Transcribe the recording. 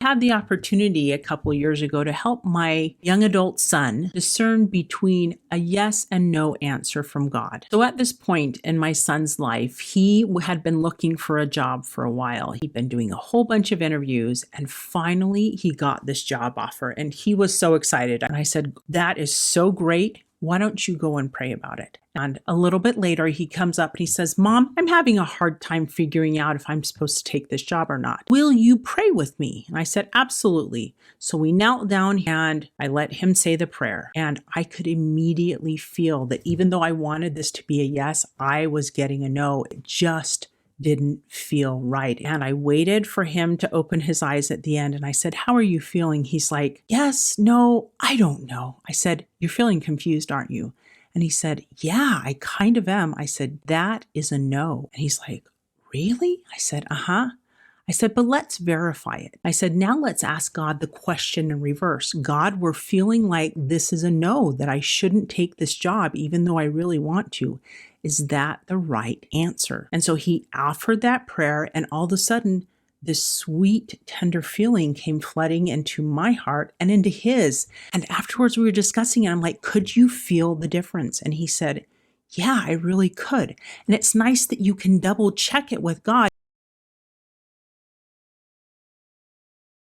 Had the opportunity a couple years ago to help my young adult son discern between a yes and no answer from God. So at this point in my son's life, he had been looking for a job for a while. He'd been doing a whole bunch of interviews, and finally he got this job offer, and he was so excited. And I said, "That is so great. Why don't you go and pray about it?" And a little bit later, he comes up and he says, "Mom, I'm having a hard time figuring out if I'm supposed to take this job or not. Will you pray with me?" And I said, "Absolutely." So we knelt down and I let him say the prayer. And I could immediately feel that even though I wanted this to be a yes, I was getting a no. It just didn't feel right. And I waited for him to open his eyes at the end. And I said, "How are you feeling?" He's like, "Yes, no, I don't know." I said, "You're feeling confused, aren't you?" And he said, "Yeah, I kind of am." I said, "That is a no." And he's like, "Really?" I said, "Uh-huh." I said, "But let's verify it." I said, "Now let's ask God the question in reverse. God, we're feeling like this is a no, that I shouldn't take this job, even though I really want to. Is that the right answer?" And so he offered that prayer, and all of a sudden, this sweet, tender feeling came flooding into my heart and into his. And afterwards, we were discussing it. I'm like, "Could you feel the difference?" And he said, "Yeah, I really could." And it's nice that you can double check it with God.